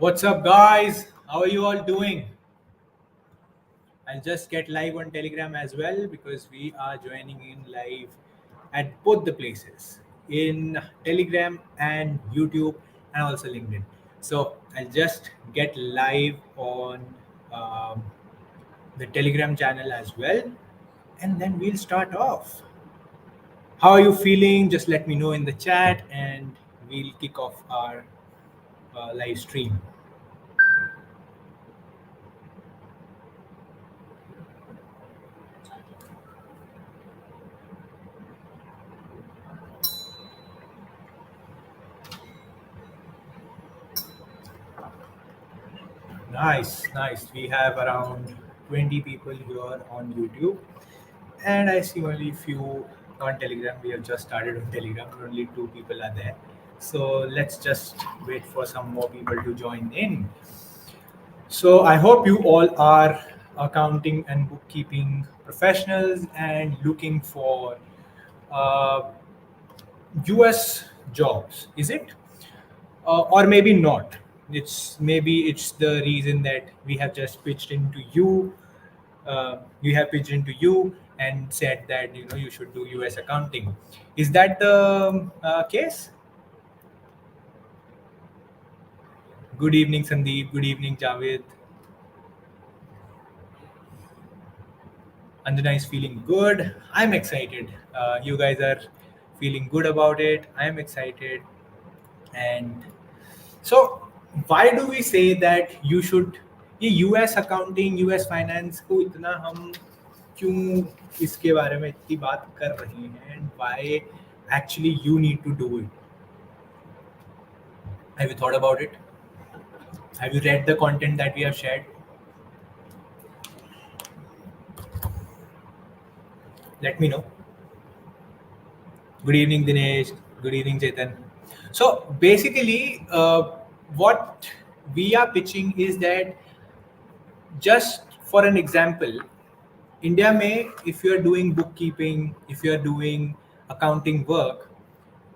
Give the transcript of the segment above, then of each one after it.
What's up, guys? How are you all doing? I'll just get live on Telegram as well because we are joining in live at both the places in Telegram and YouTube and also LinkedIn. So I'll just get live on um, the Telegram channel as well, and then we'll start off. How are you feeling? Just let me know in the chat, and we'll kick off our live stream. Nice, nice. We have around 20 people here on YouTube, and I see only few on Telegram. We have just started on Telegram, only two people are there. So let's just wait for some more people to join in. So I hope you all are accounting and bookkeeping professionals and looking for uh, US jobs, is it? Or maybe not. It's the reason that we have just pitched into you. We have pitched into you and said that you should do US accounting. Is that the case? Good evening, Sandeep. Good evening, Javed. Anjana is feeling good. I'm excited. You guys are feeling good about it. I'm excited. And so, why do we say that you should ये US accounting US finance को इतना हम क्यों इसके बारे में इतनी बात कर रहे हैं and why actually you need to do it have you thought about it have you read the content that we have shared let me know good evening Dinesh good evening Chetan so basically what we are pitching is that just for an example India may, if you are doing bookkeeping, if you are doing accounting work,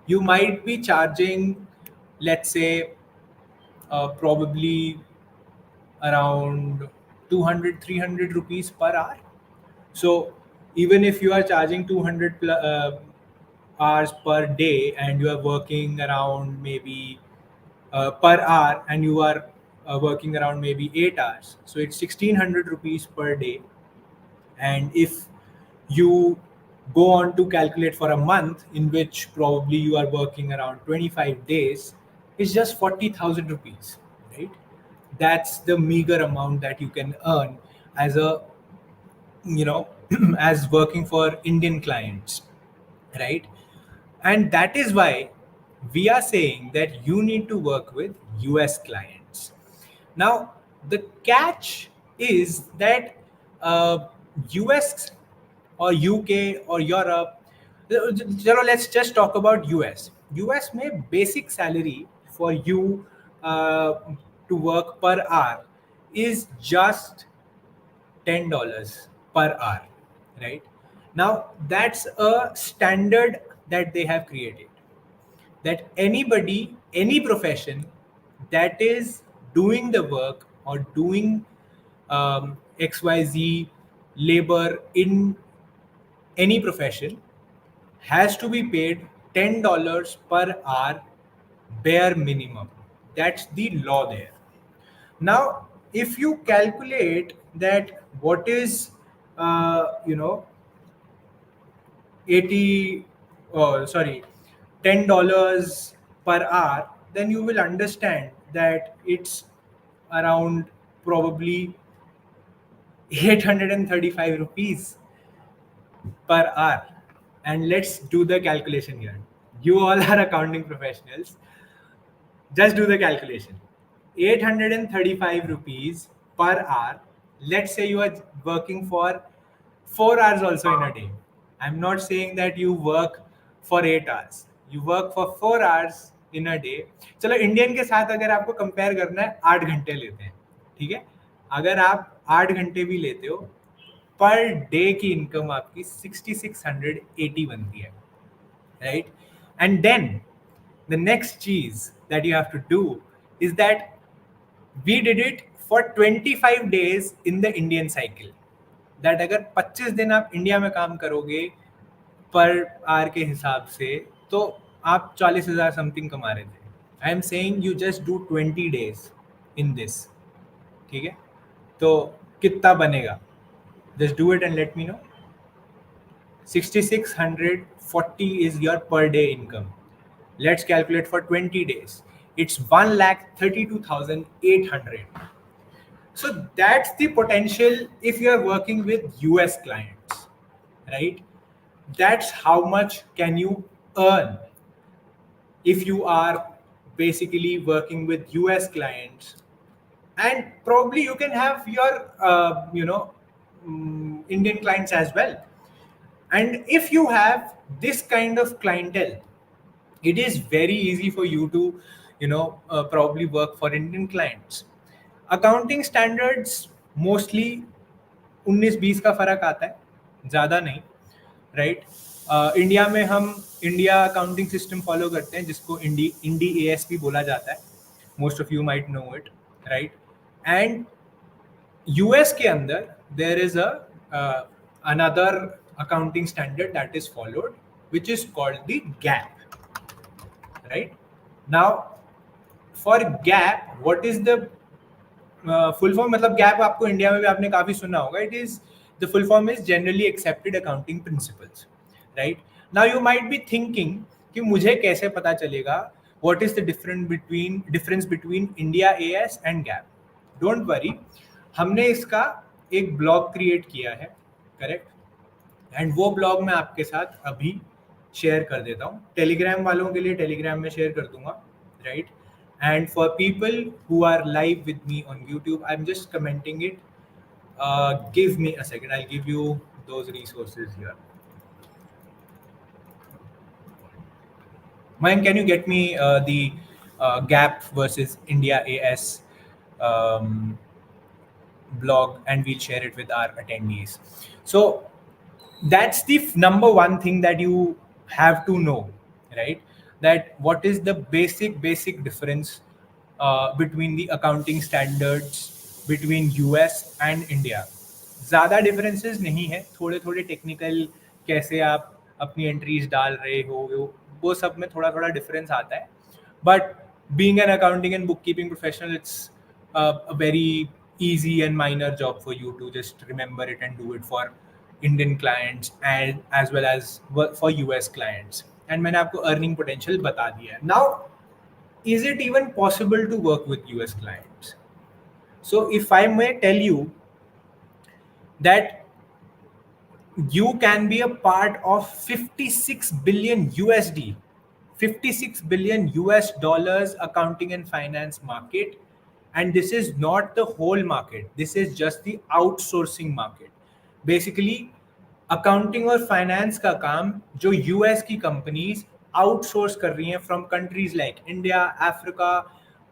you might be charging, let's say, probably around 200, 300 rupees per hour. So even if you are charging 200 hours per day and you are working around maybe per hour and you are working around maybe 8 hours, so it's 1600 rupees per day. And if you go on to calculate for a month in which probably you are working around 25 days, it's just 40,000 rupees, right? That's the meager amount that you can earn as a, as working for Indian clients, right? And that is why we are saying that you need to work with US clients. Now, the catch is that US or UK or Europe, let's just talk about US. US may basic salary for you to work per hour is just $10 per hour, right? Now, that's a standard that they have created that anybody, any profession that is doing the work or doing XYZ labor in any profession has to be paid $10 per hour bare minimum. That's the law there. Now, if you calculate that what is, uh, you know, 80 sorry $10 per hour, then you will understand that it's around probably 835 rupees per hour. And let's do the calculation here. You all are accounting professionals. Just do the calculation. 835 rupees per hour. Let's say you are working for 4 hours also in a day. I'm not saying that you work for 8 hours. You work for 4 hours in a day. चलो Indian के साथ अगर आपको compare करना है 8 घंटे लेते हैं, ठीक है? अगर आप 8 घंटे भी लेते हो, पर डे की इनकम आपकी 6680 बनती है, right? And then the next cheese that you have to do is that we did it for 25 days in the Indian cycle. That अगर 25 दिन आप इंडिया में काम करोगे पर आर के हिसाब से, तो आप 40,000 समथिंग कमा रहे थे. I am saying you just do 20 days in this. ठीक है, तो कितना बनेगा? Just do it and let me know. 6,640 is your per day income. Let's calculate for 20 days. It's 1,32,800. So that's the potential if you are working with US clients, right? That's how much can you earn if you are basically working with US clients. And probably you can have your Indian clients as well. And if you have this kind of clientele, it is very easy for you to probably work for Indian clients. Accounting standards mostly 19-20 का फर्क आता है, ज़्यादा नहीं, right. India में हम India accounting system follow करते हैं जिसको इंडी ASP बोला जाता है. Most of you might know it, right. And US के अंदर there is a another accounting standard that is followed, which is called the GAAP. Right now, for GAAP, what is the full form? मतलब GAAP आपको India में भी आपने काफी सुना होगा. It is the full form is generally accepted accounting principles. Right now, you might be thinking कि मुझे कैसे पता चलेगा what is the difference between India AS and GAAP. Don't worry, हमने इसका एक ब्लॉग क्रिएट किया है, करेक्ट. एंड वो ब्लॉग मैं आपके साथ अभी शेयर कर देता हूँ. टेलीग्राम वालों के लिए टेलीग्राम में शेयर कर दूंगा, right. And for people who are live with me on YouTube, I am just commenting it. Give me a second, I give you those resources here. Mayank, can you get me the Gap versus India AS blog, and we'll share it with our attendees. So that's the number one thing that you have to know, right? That what is the basic difference between the accounting standards between US and India. ज़्यादा differences नहीं है, थोड़े थोड़े technical, कैसे आप अपनी entries डाल रहे हो, वो सब में थोड़ा थोड़ा difference आता है. But being an accounting and bookkeeping professional, it's a very easy and minor job for you to just remember it and do it for Indian clients and as well as for US clients. And मैंने आपको earning potential बता दिया है. Now, is it even possible to work with US clients? So if I may tell you that you can be a part of 56 billion USD, 56 billion US dollars accounting and finance market. And this is not the whole market. This is just the outsourcing market. Basically, accounting और finance का काम जो US की companies outsource कर रही हैं from countries like India, Africa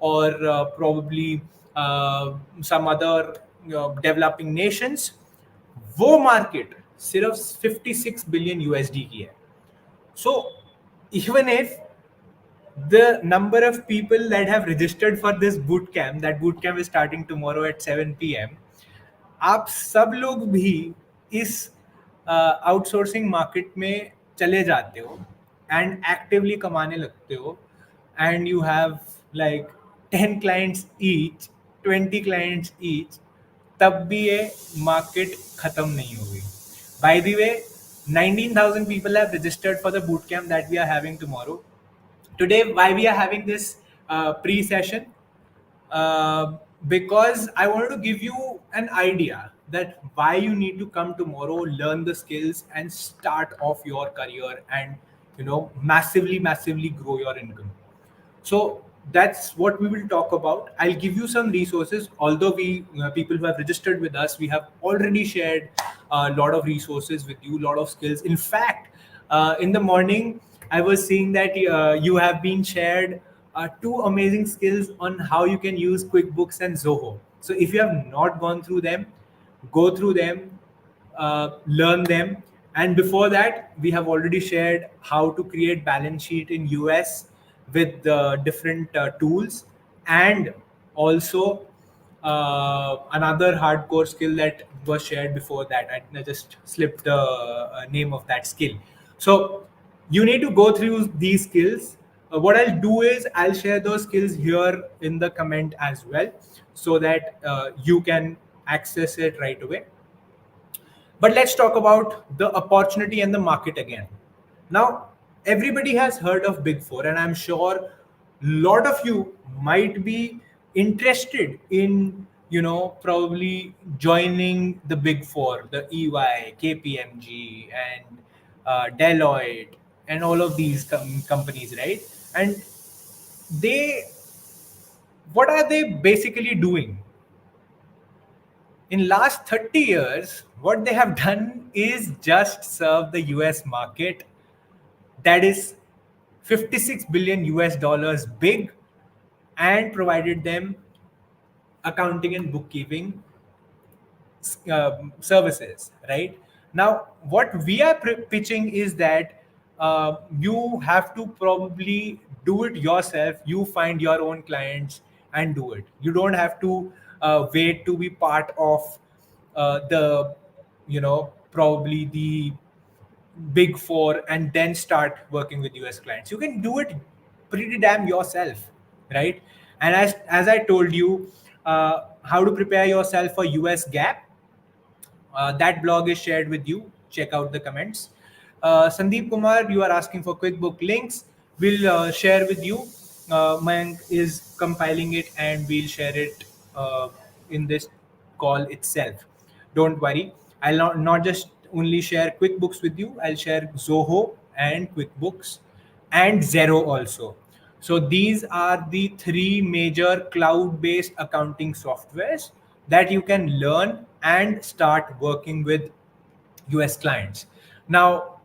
और probably some other developing nations, वो मार्केट सिर्फ 56 बिलियन यूएसडी की है. So even if the number of people that have registered for this bootcamp, that bootcamp is starting tomorrow at 7 p.m, आप सब लोग भी इस आउटसोर्सिंग मार्केट में चले जाते हो एंड एक्टिवली कमाने लगते हो, and you have like 10 clients each, 20 clients each, तब भी ये मार्केट खत्म नहीं होगी. By the way, 19,000 people have registered for the bootcamp that we are having tomorrow. Today, why we are having this pre-session? Because I wanted to give you an idea that why you need to come tomorrow, learn the skills, and start off your career and massively grow your income. So that's what we will talk about. I'll give you some resources. Although we people who have registered with us, we have already shared a lot of resources with you, a lot of skills. In fact, in the morning, I was seeing that you have been shared 2 amazing skills on how you can use QuickBooks and Zoho. So if you have not gone through them, go through them, learn them. And before that, we have already shared how to create balance sheet in US with different tools, and also another hardcore skill that was shared before that. I just slipped the name of that skill. So you need to go through these skills. What I'll do is I'll share those skills here in the comment as well, so that you can access it right away. But let's talk about the opportunity and the market again. Now, everybody has heard of Big Four, and I'm sure a lot of you might be interested in, probably joining the Big Four, the EY, KPMG, and Deloitte, and all of these companies, right? And they, what are they basically doing? In last 30 years, what they have done is just serve the US market, that is 56 billion US dollars big, and provided them accounting and bookkeeping services, right? Now, what we are pitching is that you have to probably do it yourself. You find your own clients and do it. You don't have to wait to be part of probably the Big Four and then start working with US clients. You can do it pretty damn yourself, right? And as I told you, how to prepare yourself for US gap, that blog is shared with you. Check out the comments. Sandeep Kumar, you are asking for QuickBook links. We'll share with you. Mayank is compiling it and we'll share it in this call itself. Don't worry. I'll not just only share QuickBooks with you, I'll share Zoho and QuickBooks and Zero also. So these are the three major cloud-based accounting softwares that you can learn and start working with US clients. Now,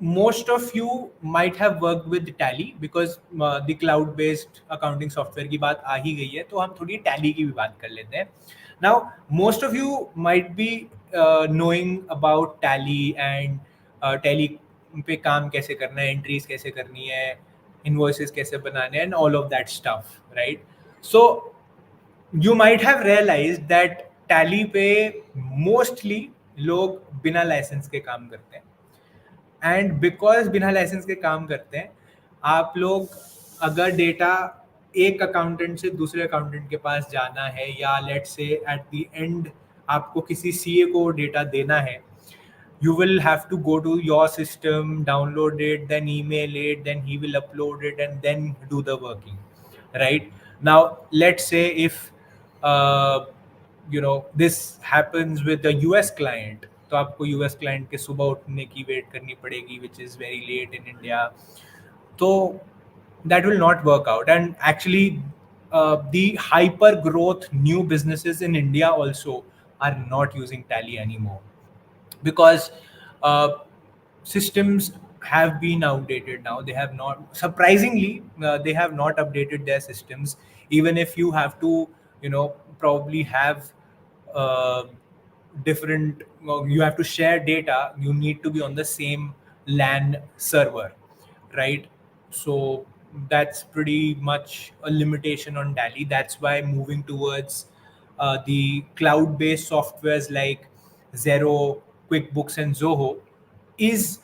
most of you might have worked with Tally because the cloud based accounting software की बात आ ही गई है, तो हम थोड़ी Tally की भी बात कर लेते हैं. Now, most of you might be knowing about Tally and Tally पे काम कैसे करना है, entries कैसे करनी है, invoices कैसे बनाने हैं, and all of that stuff, right? So you might have realized that Tally पे mostly लोग बिना लाइसेंस के काम करते हैं. एंड बिकॉज बिना लाइसेंस के काम करते हैं, आप लोग अगर डेटा एक अकाउंटेंट से दूसरे अकाउंटेंट के पास जाना है, या लेट से एट द एंड आपको किसी सीए को डेटा देना है, you will have to go to your system, download it, then email it, then he will upload it, and then do the working, right? Now, let's say if this happens with the US client, तो आपको US client के सुबह उठने की wait करनी पड़ेगी, which is very late in India. तो that will not work out. And actually, the hyper growth new businesses in India also are not using Tally anymore, because uh, systems have been outdated now. They have not, surprisingly, they have not updated their systems. Even if you have to, probably have uh, different, you have to share data, you need to be on the same LAN server, right? So that's pretty much a limitation on Tally. That's why moving towards the cloud-based softwares like Zero, QuickBooks, and Zoho is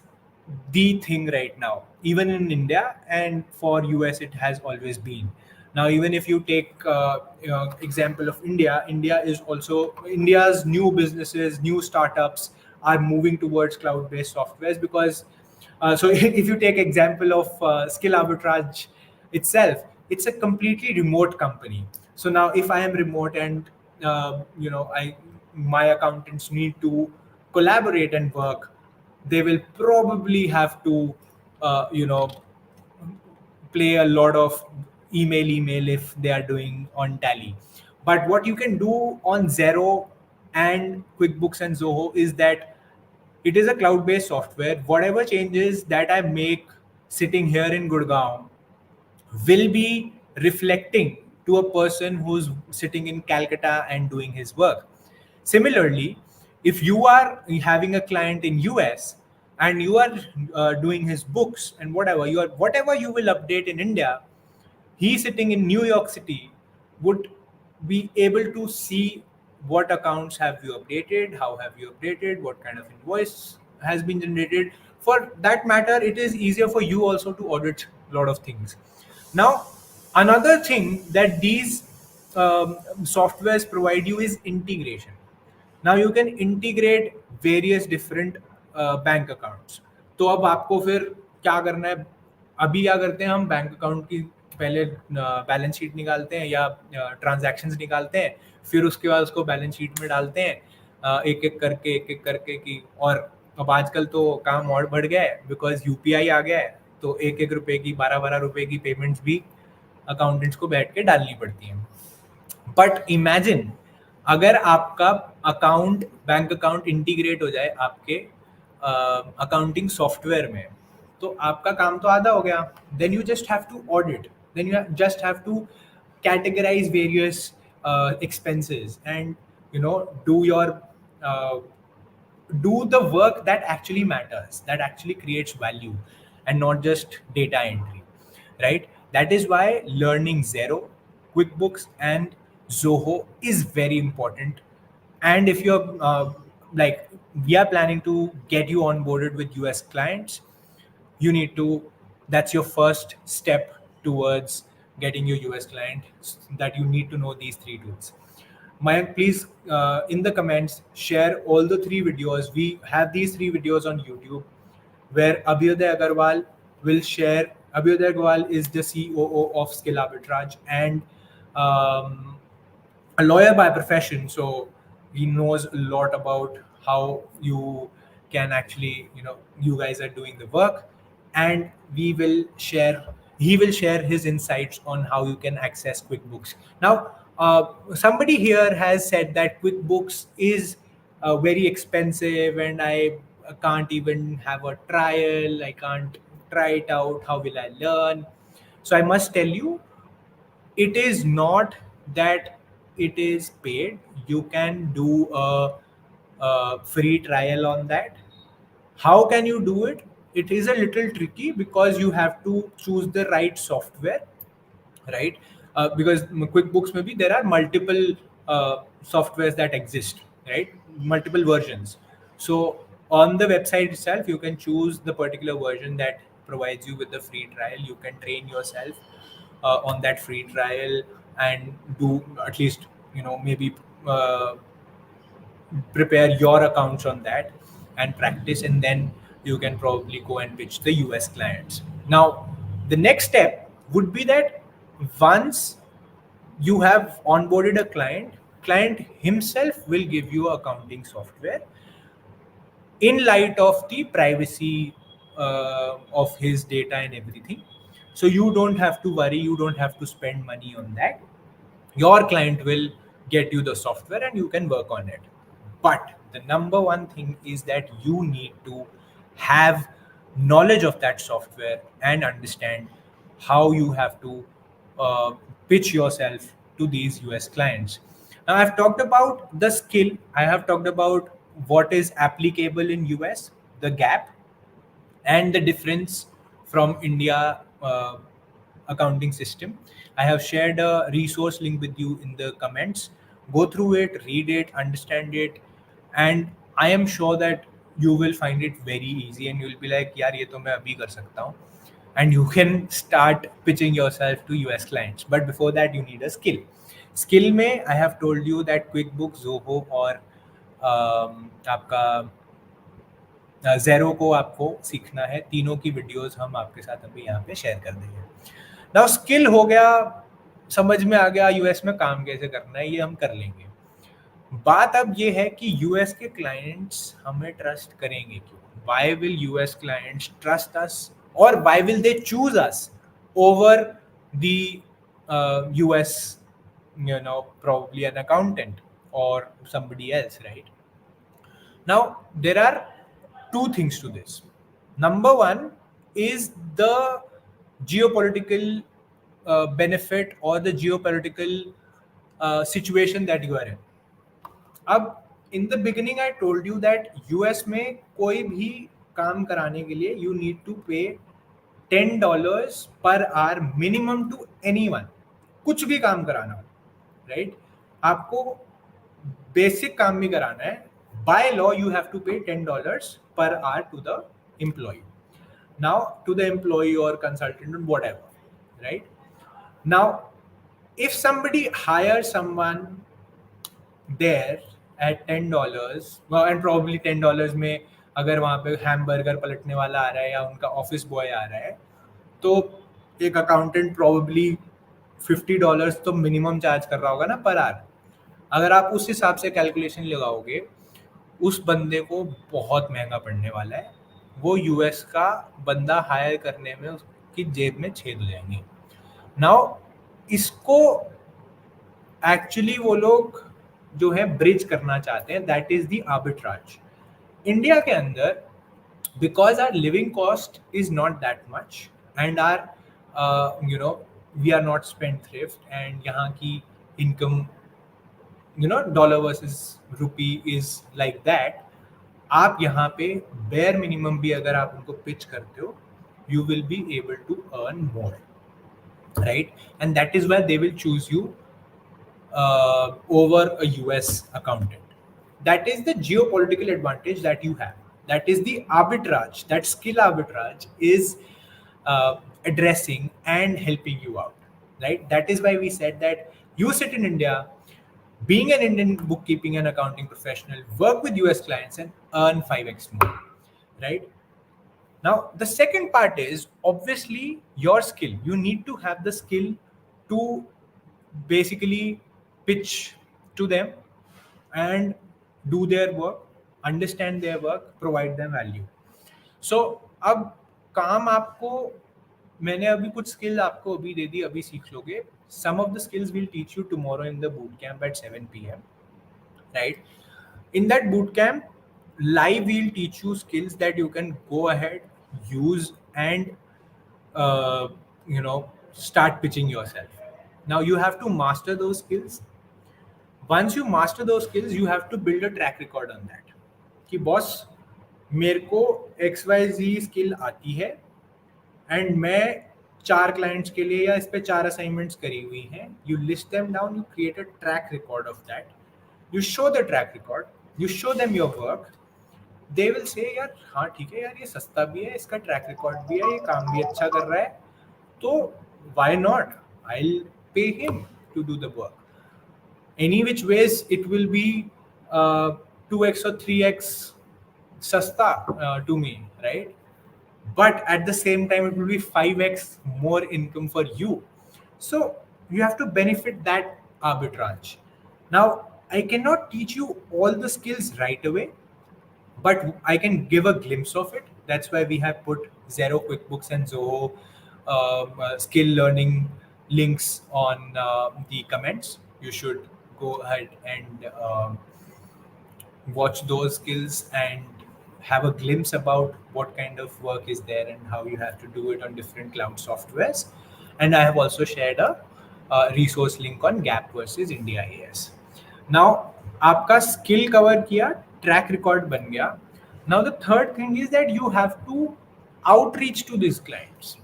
the thing right now, even in India, and for US it has always been. Now, even if you take example of India, India is also, India's new businesses, new startups are moving towards cloud-based softwares, because so if you take example of SkillArbitrage itself, it's a completely remote company. So now if I am remote and I my accountants need to collaborate and work, they will probably have to uh, you know play a lot of email if they are doing on Tally. But what you can do on Zero and QuickBooks and Zoho is that it is a cloud-based software. Whatever changes that I make sitting here in Gurgaon will be reflecting to a person who's sitting in Calcutta and doing his work. Similarly, if you are having a client in US and you are doing his books and whatever you will update in India, he sitting in New York City would be able to see what accounts have you updated, how have you updated, what kind of invoice has been generated. For that matter, it is easier for you also to audit a lot of things. Now, another thing that these softwares provide you is integration. Now you can integrate various different bank accounts. तो अब आपको फिर क्या करना है? अभी क्या करते हैं हम? बैंक अकाउंट की पहले बैलेंस शीट निकालते हैं या ट्रांजैक्शंस निकालते हैं, फिर उसके बाद उसको बैलेंस शीट में डालते हैं एक एक करके की. और अब आजकल तो काम और बढ़ गया है बिकॉज यूपीआई आ गया है, तो एक एक रुपए की 12-12 रुपए की पेमेंट्स भी अकाउंटेंट्स को बैठ के डालनी पड़ती हैं. बट इमेजिन अगर आपका अकाउंट बैंक अकाउंट इंटीग्रेट हो जाए आपके अकाउंटिंग सॉफ्टवेयर में, तो आपका काम तो आधा हो गया. Then you just have to audit, then you just have to categorize various expenses and do your do the work that actually matters, that actually creates value, and not just data entry, right? That is why learning Zero, QuickBooks, and Zoho is very important. And if you're like, we are planning to get you onboarded with US clients, you need to, that's your first step towards getting your US client, that you need to know these three tools. Mayank, please in the comments share all the three videos. We have these three videos on YouTube where Abhyuday Agarwal will share. Abhyuday Agarwal is the COO of SkillArbitrage and a lawyer by profession, so he knows a lot about how you can actually, you guys are doing the work, and he will share his insights on how you can access QuickBooks. Now, somebody here has said that QuickBooks is very expensive and I can't even have a trial, I can't try it out, how will I learn? So I must tell you, it is not that it is paid. You can do a free trial on that. How can you do it? It is a little tricky because you have to choose the right software, right? Because QuickBooks, maybe there are multiple softwares that exist, right? Multiple versions. So on the website itself, you can choose the particular version that provides you with the free trial. You can train yourself on that free trial and do at least, maybe prepare your accounts on that and practice, and then you can probably go and pitch the US clients. Now, the next step would be that once you have onboarded a client himself will give you accounting software in light of the privacy of his data and everything. So you don't have to worry, you don't have to spend money on that. Your client will get you the software and you can work on it. But the number one thing is that you need to have knowledge of that software and understand how you have to uh, pitch yourself to these US clients. Now, I've talked about the skill, I have talked about what is applicable in US, the gap, and the difference from India accounting system. I have shared a resource link with you in the comments. Go through it, read it, understand it, and I am sure that you will find it very easy and you'll be like, यार ये तो मैं अभी कर सकता हूँ. And you can start pitching yourself to US clients. But before that, you need a skill. Skill में I have told you that QuickBooks, Zoho और आपका ज़ेरो को आपको सीखना है. तीनों की वीडियोस हम आपके साथ अभी यहाँ पे शेयर कर देंगे. नाउ स्किल हो गया, समझ में आ गया यूएस में काम कैसे करना है, ये हम कर लेंगे. बात अब ये है कि यूएस के क्लाइंट्स हमें ट्रस्ट करेंगे क्यों? Why will US clients trust us, और why will they choose us over the US, probably an accountant or somebody else, right? Now, there are two things to this. Number one is the geopolitical benefit or the geopolitical situation that you are in. अब in the beginning I told you that US में कोई भी काम कराने के लिए you need to pay $10 per hour minimum to anyone, कुछ भी काम कराना हो, right? आपको बेसिक काम भी कराना है, by law you have to pay $10 per hour to the employee. Now to the employee or consultant or whatever, right? Now if somebody hires someone there at $10, well, and probably $10 में अगर वहाँ पे hamburger पलटने वाला आ रहा है या उनका ऑफिस बॉय आ रहा है, तो एक अकाउंटेंट प्रॉब्ली $50 तो मिनिमम चार्ज कर रहा होगा ना पर आवर. अगर आप उस हिसाब से कैलकुलेशन लगाओगे, उस बंदे को बहुत महंगा पड़ने वाला है. वो यूएस का बंदा हायर करने में उसकी जेब में छेद हो जाएंगे. नाउ इसको एक्चुअली वो लोग जो है ब्रिज करना चाहते हैं, that is the arbitrage. India के अंदर because our living cost is not that much and our we are not spendthrift and यहाँ की income dollar versus rupee is like that. आप यहाँ पे bare minimum भी अगर आप उनको pitch करते हो, you will be able to earn more, right? And that is why they will choose you over a US accountant. That is the geopolitical advantage that you have. That is the arbitrage, that skill arbitrage is addressing and helping you out, right? That is why we said that you sit in India, being an Indian bookkeeping and accounting professional, work with US clients and earn 5x more, right? Now, the second part is obviously your skill. You need to have the skill to basically pitch to them and do their work, understand their work, provide them value. So अब काम आपको, मैंने अभी कुछ skill आपको अभी दे दी, अभी सीख लोगे. Some of the skills we'll teach you tomorrow in the bootcamp at 7 p.m. right? In that bootcamp, live we'll teach you skills that you can go ahead, use and start pitching yourself. Now you have to master those skills. Once you master those skills, you have to build a track record on that. कि boss मेरे को XYZ skill आती है and मैं 4 clients के लिए या इस पे 4 असाइनमेंट्स करी हुई हैं. You list them down, you create a track record of that, you show the track record, you show them your work. They will say यार हाँ ठीक है यार, ये सस्ता भी है, इसका ट्रैक रिकॉर्ड भी है, ये काम भी अच्छा कर रहा है, तो why not, I will pay him to do the work. Any which ways it will be 2x or 3x sasta to me, right? But at the same time it will be 5x more income for you. So you have to benefit that arbitrage. Now I cannot teach you all the skills right away, but I can give a glimpse of it. That's why we have put Zero, QuickBooks and Zoho skill learning links on the comments. You should go ahead and watch those skills and have a glimpse about what kind of work is there and how you have to do it on different cloud softwares. And I have also shared a resource link on Gap versus India AS. Now आपका skill cover किया, track record बन गया. Now the third thing is that you have to outreach to these clients.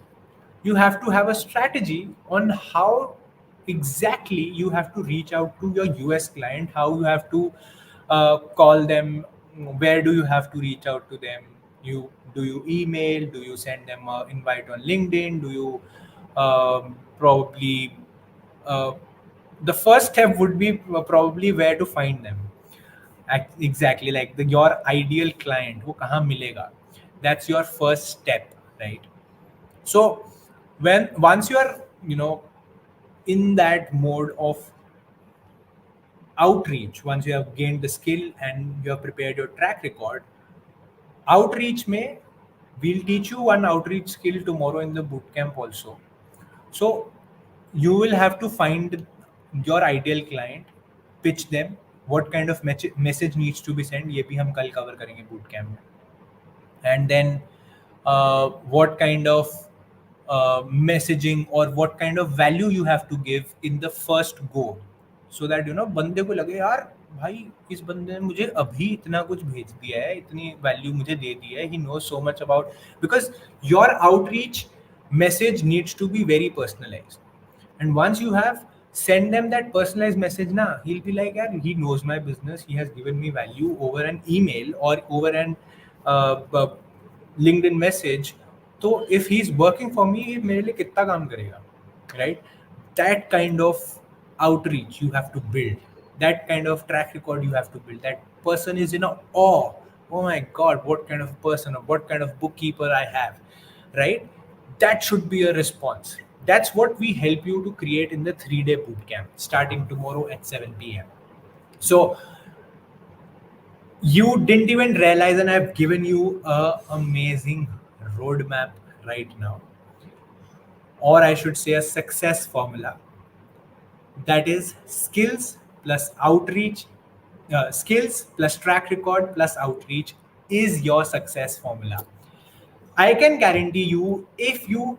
You have to have a strategy on how exactly you have to reach out to your US client, how you have to call them, where do you have to reach out to them. Do you email, do you send them an invite on LinkedIn, do you probably the first step would be probably where to find them. Exactly, like your ideal client wo kahan milega, that's your first step, right? So once you are in that mode of outreach, once you have gained the skill and you have prepared your track record, outreach may, we'll teach you one outreach skill tomorrow in the bootcamp also. So you will have to find your ideal client, pitch them, what kind of message needs to be sent, ये भी हम कल cover करेंगे bootcamp में. And then what kind of messaging or what kind of value you have to give in the first go, so that बंदे को लगे यार भाई इस बंदे ने मुझे अभी इतना कुछ भेज दिया है, इतनी वैल्यू मुझे दे दी है, he knows so much about, because your outreach message needs to be very personalized. And once you have send them that personalized message na. He'll be like, yeah, he knows my business, he has given me value over an email or over an uh, LinkedIn message. So if he's working for me, ये मेरे लिए कितना काम करेगा, right? That kind of outreach you have to build, that kind of track record you have to build. That person is in awe, oh my god, what kind of person or what kind of bookkeeper I have, right? That should be a response. That's what we help you to create in the 3-day bootcamp starting tomorrow at 7 p.m. So you didn't even realize, and I've given you a amazing roadmap right now, or I should say a success formula. That is skills plus outreach, skills plus track record plus outreach is your success formula. I can guarantee you, if you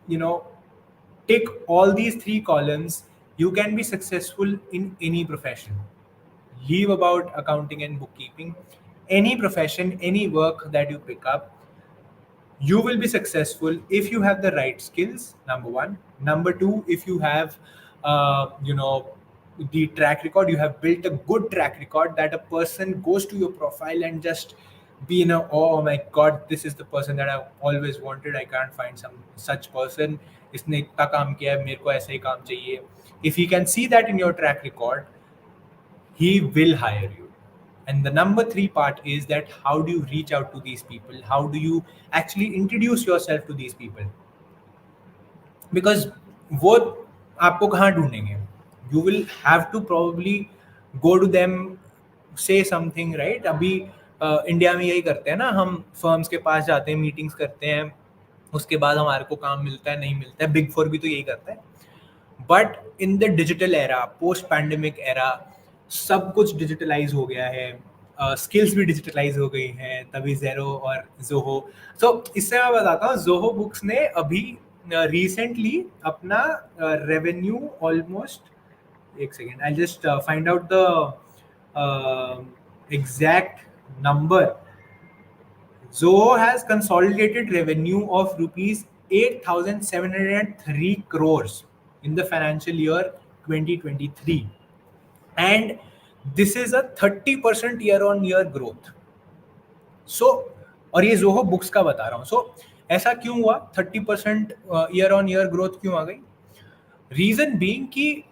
know, tick all these three columns, you can be successful in any profession. Leave about accounting and bookkeeping. Any profession, any work that you pick up, you will be successful if you have the right skills, number one. Number two, if you have the track record, you have built a good track record that a person goes to your profile and just be in a, oh my god, this is the person that I've always wanted, I can't find some such person, इसने इतना काम किया है, मेरे को ऐसा ही काम चाहिए. If he can see that in your track record, he will hire you. And the number three part is that how do you reach out to these people, how do you actually introduce yourself to these people, because वो आपको कहाँ ढूंढेंगे, you will have to probably go to them, say something, right? अभी India में यही करते हैं ना, हम फर्म्स के पास जाते हैं, मीटिंग्स करते हैं, उसके बाद हमारे को काम मिलता है नहीं मिलता है. बिग फोर भी तो यही करता है. But in the digital era, post pandemic era, सब कुछ डिजिटलाइज हो गया है, स्किल्स भी डिजिटलाइज हो गई हैं, तभी ज़ेरो और जोहो. सो इससे मैं बताता हूँ, जोहो बुक्स ने अभी रिसेंटली अपना रेवेन्यू ऑलमोस्ट, एक second, I just find out the exact number. Zoho has consolidated revenue of rupees 8,703 crores in the financial year 2023, and this is a 30% year on year growth. So, और ये Zoho books का बता रहा हूँ. सो ऐसा क्यों हुआ, 30% ईयर ऑन ईयर ग्रोथ क्यों आ गई? रीजन बीइंग कि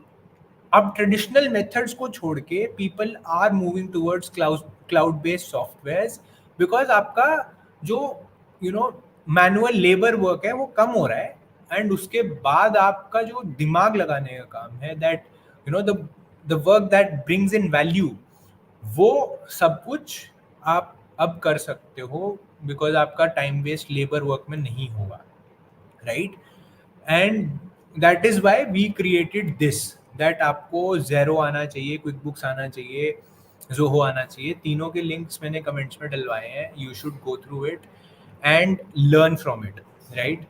अब ट्रेडिशनल मेथड्स को छोड़ के people are moving towards cloud based softwares, because आपका जो मैनुअल लेबर वर्क है वो कम हो रहा है, एंड उसके बाद आपका जो दिमाग लगाने का काम है, that the work that brings in value, वो सब कुछ आप अब कर सकते हो, बिकॉज आपका टाइम वेस्ट लेबर वर्क में नहीं होगा, right? And that is why we created this, that आपको ज़ेरो आना चाहिए, क्विक बुक्स आना चाहिए, जोहो आना चाहिए. तीनों के लिंक्स मैंने कमेंट्स में डलवाए हैं. You should go through it and learn from it, right?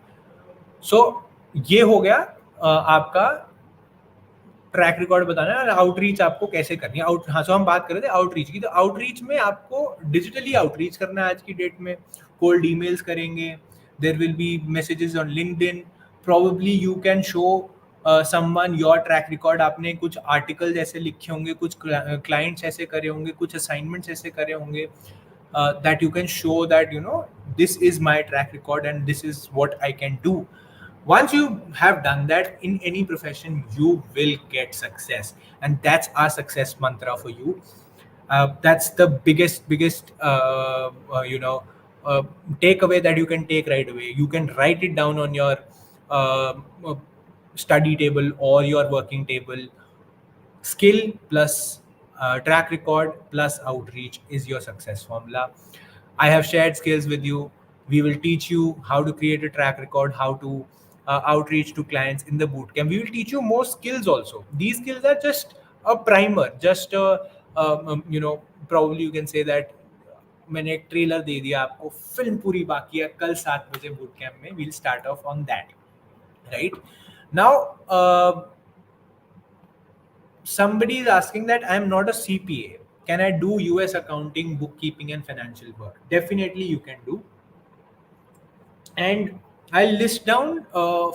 So ये हो गया आपका ट्रैक रिकॉर्ड बताना है. आउटरीच आपको कैसे करनी है. हाँ, सो हम बात कर रहे थे आउटरीच की. तो आउटरीच में आपको डिजिटली आउटरीच करना है आज की डेट में. कोल्ड ईमेल्स करेंगे, there will be messages on LinkedIn, probably you can show someone your track record. आपने कुछ आर्टिकल्स ऐसे लिखे होंगे, कुछ क्लाइंट्स ऐसे करे होंगे, कुछ असाइनमेंट्स ऐसे करे होंगे, that you can show that this is my track record and this is what I can do. Once you have done that in any profession, you will get success, and that's our success mantra for you. That's the biggest takeaway that you can take right away. You can write it down on your study table or your working table. Skill plus track record plus outreach is your success formula. I have shared skills with you. We will teach you how to create a track record, how to outreach to clients in the bootcamp. We will teach you more skills also. These skills are just a primer, just probably you can say that मैंने एक trailer दे दिया आपको, film पूरी बाकी है. कल 7 बजे boot camp में we'll start off on that, right? Now somebody is asking that I am not a CPA. Can I do US accounting, bookkeeping, and financial work? Definitely you can do. And I'll list down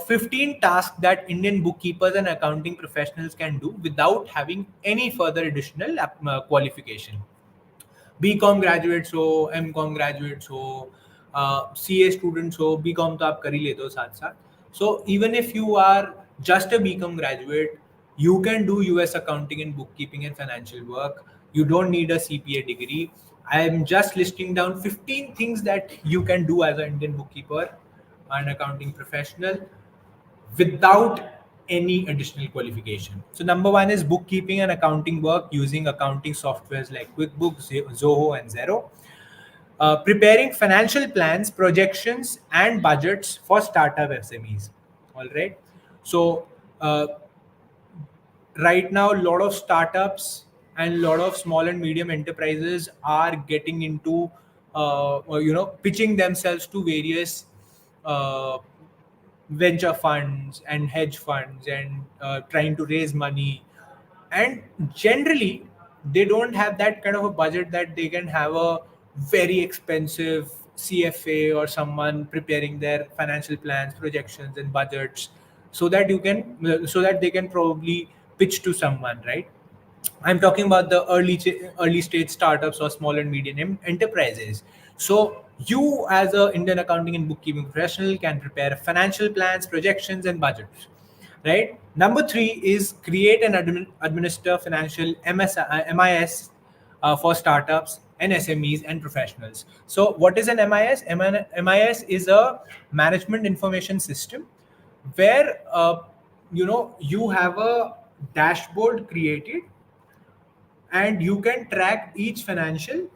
15 tasks that Indian bookkeepers and accounting professionals can do without having any further additional qualification. BCom graduates हो, MCom graduates हो, CA students हो, BCom तो आप कर ही लेते हो साथ साथ. So even if you are just a BCom graduate, you can do US accounting and bookkeeping and financial work. You don't need a CPA degree. I am just listing down 15 things that you can do as an Indian bookkeeper and accounting professional without any additional qualification. So number one is bookkeeping and accounting work using accounting softwares like QuickBooks, Zoho, and Xero. Preparing financial plans, projections, and budgets for startup SMEs. All right. So right now, a lot of startups and a lot of small and medium enterprises are getting into pitching themselves to various uh, venture funds and hedge funds and trying to raise money, and generally they don't have that kind of a budget that they can have a very expensive CFA or someone preparing their financial plans, projections, and budgets, so that so that they can probably pitch to someone, right? I'm talking about the early stage startups or small and medium enterprises. So you, as a Indian accounting and bookkeeping professional, can prepare financial plans, projections, and budgets. Right. Number three is create and administer financial MIS for startups and SMEs and professionals. So what is an MIS? MIS is a management information system where you have a dashboard created and you can track each financial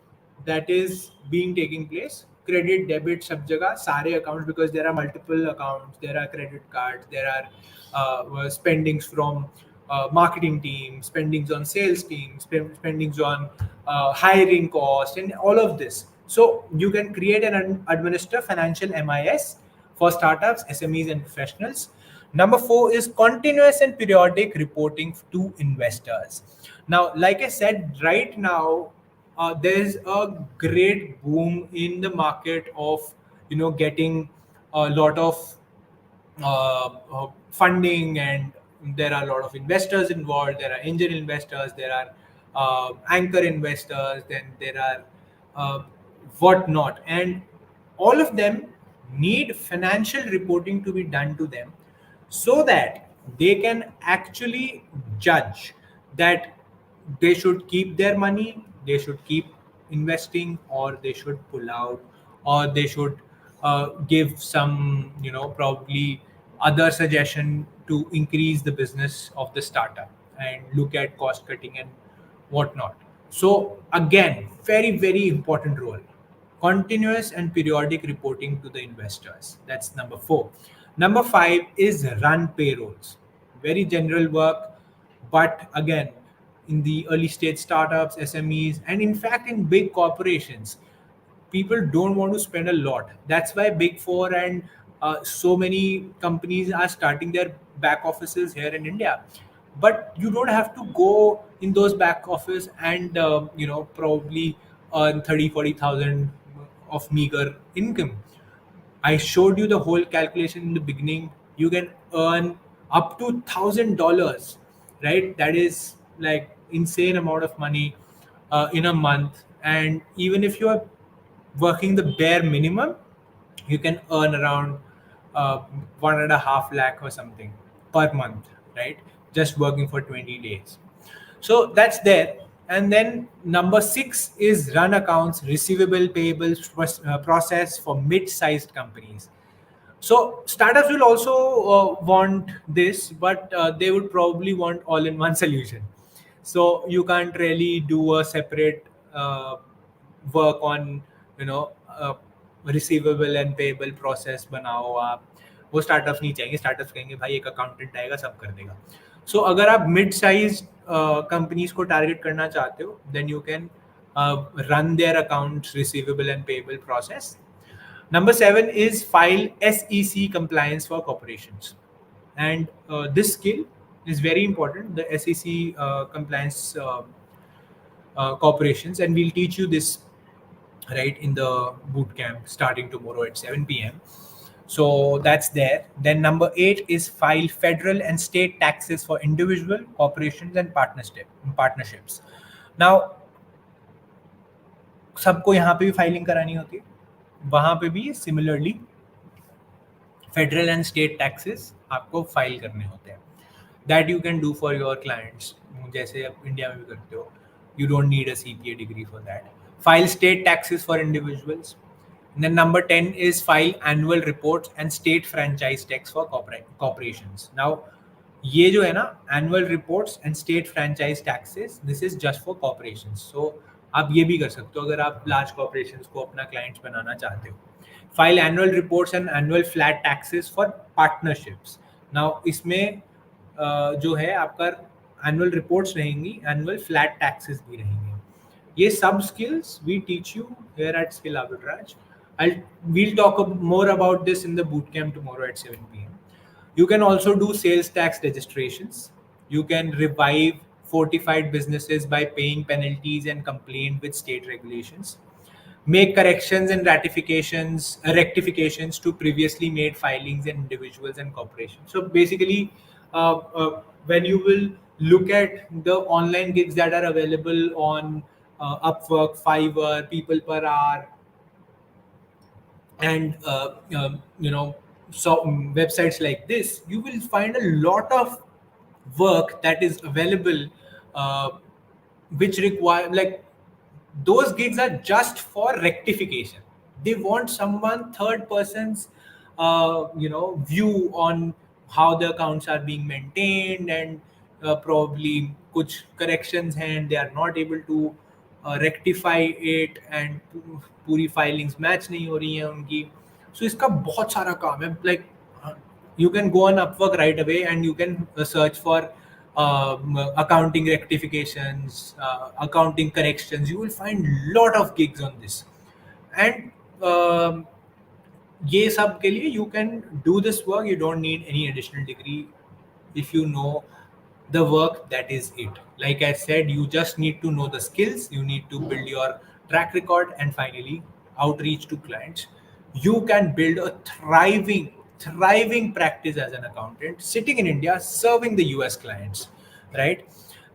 that is being taking place, credit, debit, sab jagah, sare accounts, because there are multiple accounts, there are credit cards, there are spendings from marketing team, spendings on sales team, spendings on hiring cost, and all of this. So you can create and administer financial MIS for startups, SMEs, and professionals. Number four is continuous and periodic reporting to investors. Now, like I said, right now there's a great boom in the market of getting a lot of funding, and there are a lot of investors involved. There are angel investors, there are anchor investors, then there are uh, whatnot, and all of them need financial reporting to be done to them, so that they can actually judge that they should keep their money, they should keep investing, or they should pull out, or they should give some, probably other suggestion to increase the business of the startup and look at cost cutting and whatnot. So again, very, very important role. Continuous and periodic reporting to the investors. That's number four. Number five is run payrolls. Very general work, but again, in the early stage startups, SMEs, and in fact in big corporations, people don't want to spend a lot. That's why Big Four and so many companies are starting their back offices here in India. But you don't have to go in those back office and probably earn 30-40,000 of meager income. I showed you the whole calculation in the beginning. You can earn up to $1,000, right? That is like insane amount of money in a month. And even if you are working the bare minimum, you can earn around 1.5 lakh or something per month, right? Just working for 20 days. So that's there. And then number six is run accounts, receivable, payables process for mid-sized companies. So startups will also want this, but they would probably want all-in-one solution. So you can't really do a separate work on receivable and payable process बनाओ आप. वो startups नहीं चाहेंगे. Startups कहेंगे भाई एक accountant आएगा सब कर देगा. सो अगर आप मिड साइज कंपनीज को टारगेट करना चाहते हो, then you can run their accounts receivable and payable process. Number seven is file SEC compliance for corporations. And this skill is very important, the SEC compliance corporations, and we'll teach you this right in the boot camp starting tomorrow at 7 p.m. So that's there. Then number 8 is file federal and state taxes for individual, corporations and partnerships. Now सबको यहाँ पे भी filing करानी होती है, वहाँ पे भी similarly federal and state taxes आपको फाइल करने होते हैं. That you can do for your clients, जैसे आप इंडिया में भी करते हो. You don't need a CPA degree for that. File state taxes for individuals. Then number 10 is file annual reports and state franchise tax for corporations. Now, ये जो है ना annual reports and state franchise taxes, this is just for corporations. So आप ये भी कर सकते हो अगर आप large corporations को अपना clients बनाना चाहते हो. File annual reports and annual flat taxes for partnerships. Now इसमें जो है आपका annual reports रहेंगी, annual flat taxes भी रहेंगे. ये सब skills we teach you here at SkillArbitrage. We'll talk more about this in the bootcamp tomorrow at 7 p.m. You can also do sales tax registrations. You can revive fortified businesses by paying penalties and complain with state regulations. Make corrections and rectifications to previously made filings in individuals and corporations. So basically, when you will look at the online gigs that are available on Upwork, Fiverr, People Per Hour, and websites like this, you will find a lot of work that is available, uh, which require, like, those gigs are just for rectification. They want someone third person's view on how the accounts are being maintained, and probably कुछ corrections हैं and they are not able to rectify it, and पूरी filings match नहीं हो रही हैं उनकी. So इसका बहुत सारा काम है. Like you can go on Upwork right away and you can search for accounting rectifications, accounting corrections. You will find lot of gigs on this. And ये सब के लिए you can do this work. You don't need any additional degree. If you know the work, that is it. Like I said, you just need to know the skills, you need to build your track record, and finally outreach to clients. You can build a thriving practice as an accountant sitting in India serving the US clients, right?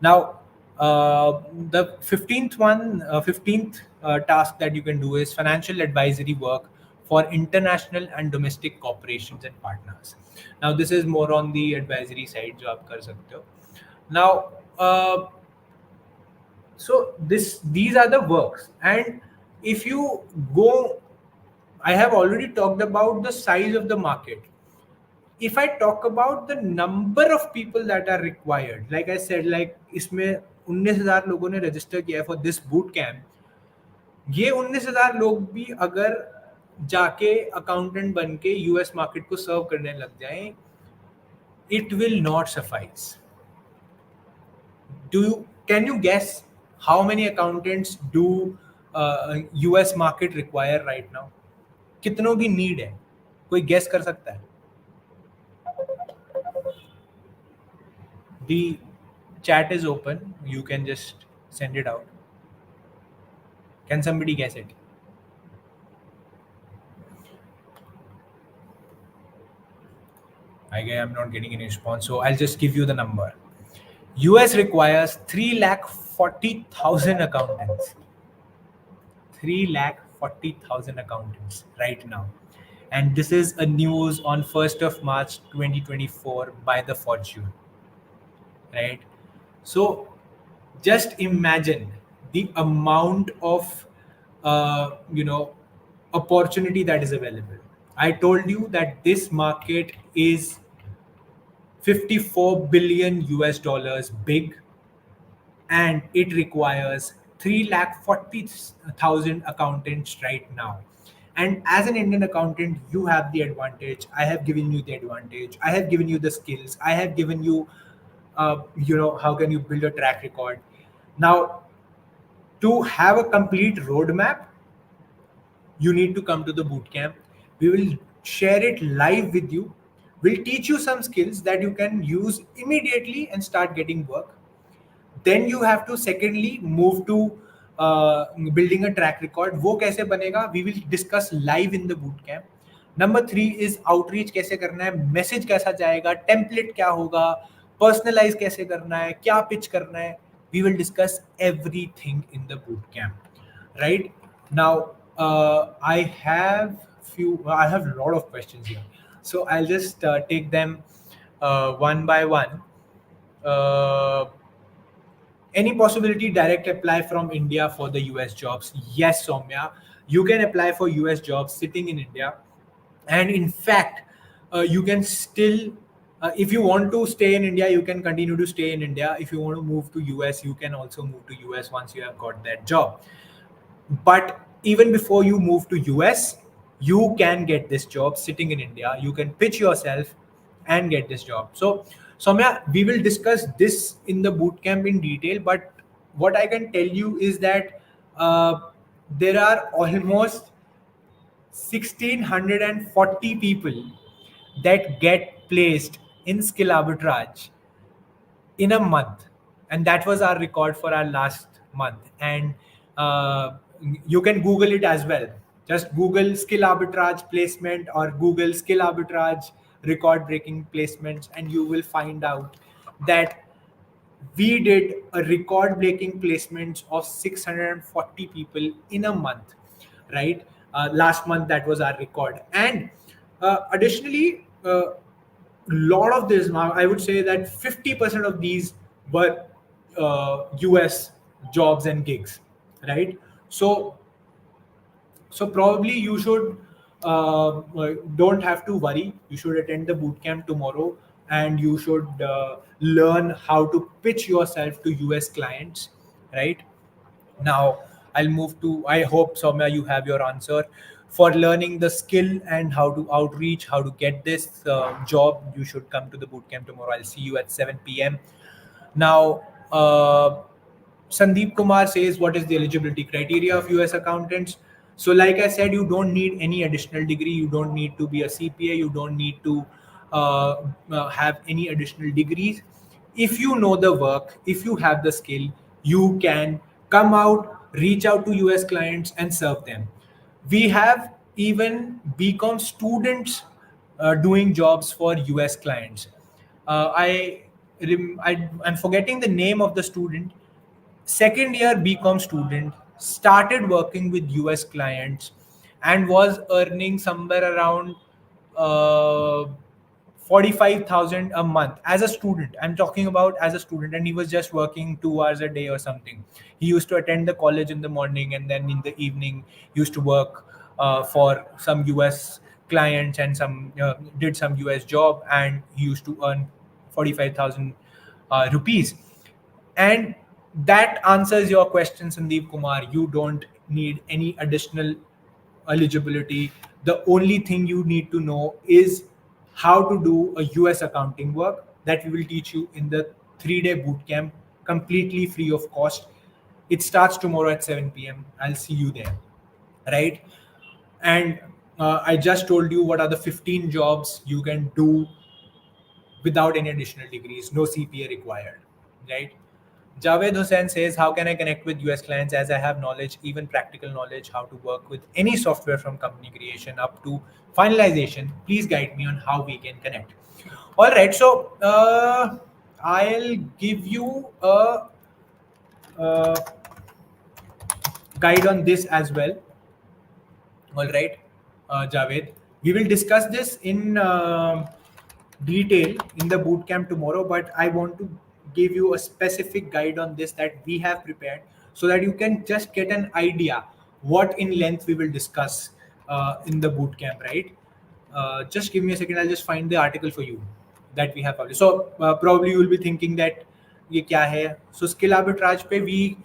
Now, the 15th task that you can do is financial advisory work for international and domestic corporations and partners. Now, this is more on the advisory side, जो आप कर सकते हो. Now, so these are the works, and if you go, I have already talked about the size of the market. If I talk about the number of people that are required, like I said, like इसमें 19,000 लोगों ने register किया है for this boot camp. ये 19,000 लोग भी अगर जाके accountant बन के US market को serve करने लग जाएं, it will not suffice. Can you guess how many accountants do US market require right now? कितनों की need है? कोई guess कर सकता है? The chat is open. You can just send it out. Can somebody guess it? I'm not getting any response, so I'll just give you the number. US requires 340,000 accountants. 340,000 accountants right now. And this is a news on 1st of March 2024 by the Fortune. Right? So just imagine the amount of opportunity that is available. I told you that this market is 54 billion US dollars big, and it requires 340,000 accountants right now. And as an Indian accountant, you have the advantage. I have given you the advantage. I have given you the skills. I have given you, how can you build a track record. Now, to have a complete roadmap, you need to come to the bootcamp. We will share it live with you. We'll teach you some skills that you can use immediately and start getting work. Then you have to secondly move to building a track record. वो कैसे बनेगा? We will discuss live in the bootcamp. Number 3 is outreach कैसे करना है, message कैसा जाएगा, template क्या होगा, पर्सनलाइज कैसे करना है, क्या पिच करना है. We will discuss everything in the boot camp, right. Now I have I have a lot of questions here, so I'll just take them one by one. uh, any possibility direct apply from India for the US jobs? Yes, Soumya, you can apply for US jobs sitting in India. And in fact, you can still, if you want to stay in India, you can continue to stay in India. If you want to move to US, you can also move to US once you have got that job. But even before you move to US, you can get this job sitting in India. You can pitch yourself and get this job. So Soumya, we will discuss this in the bootcamp in detail, but what I can tell you is that there are almost 1640 people that get placed in skill arbitrage in a month, and that was our record for our last month. And uh, you can Google it as well. Just Google skill arbitrage placement or Google skill arbitrage record breaking placements, and you will find out that we did a record breaking placements of 640 people in a month, right. Last month that was our record. And additionally, lot of this, now I would say that 50% of these were US jobs and gigs, right. So probably you should don't have to worry. You should attend the bootcamp tomorrow, and you should learn how to pitch yourself to US clients, right. Now I'll move to. I hope Soumya you have your answer for learning the skill and how to outreach, how to get this job. You should come to the bootcamp tomorrow. I'll see you at 7 p.m. Now, Sandeep Kumar says, what is the eligibility criteria of US accountants? So, like I said, you don't need any additional degree. You don't need to be a CPA. You don't need to have any additional degrees. If you know the work, if you have the skill, you can come out, reach out to US clients, and serve them. We have even BCom students doing jobs for US clients. I'm forgetting the name of the student. Second year BCom student, started working with US clients and was earning somewhere around uh, 45,000 a month as a student. I'm talking about as a student, and he was just working 2 hours a day or something. He used to attend the college in the morning, and then in the evening he used to work for some US clients, and some did some US job, and he used to earn 45,000 rupees. And that answers your question, Sandeep Kumar. You don't need any additional eligibility. The only thing you need to know is how to do a US accounting work that we will teach you in the 3-day boot camp, completely free of cost. It starts tomorrow at 7 p.m. I'll see you there, right? And I just told you what are the 15 jobs you can do without any additional degrees, no CPA required, right? Javed Hussain says, how can I connect with US clients as I have knowledge, even practical knowledge, how to work with any software from company creation up to finalization? Please guide me on how we can connect. All right, so I'll give you a, uh guide on this as well. All right, Javed. We will discuss this in detail in the bootcamp tomorrow, but I want to give you a specific guide on this that we have prepared so that you can just get an idea what in length we will discuss in the bootcamp, right? Just give me a second. I'll just find the article for you that we have published. So probably you will be thinking that ये क्या है. So skill arbitrage पे we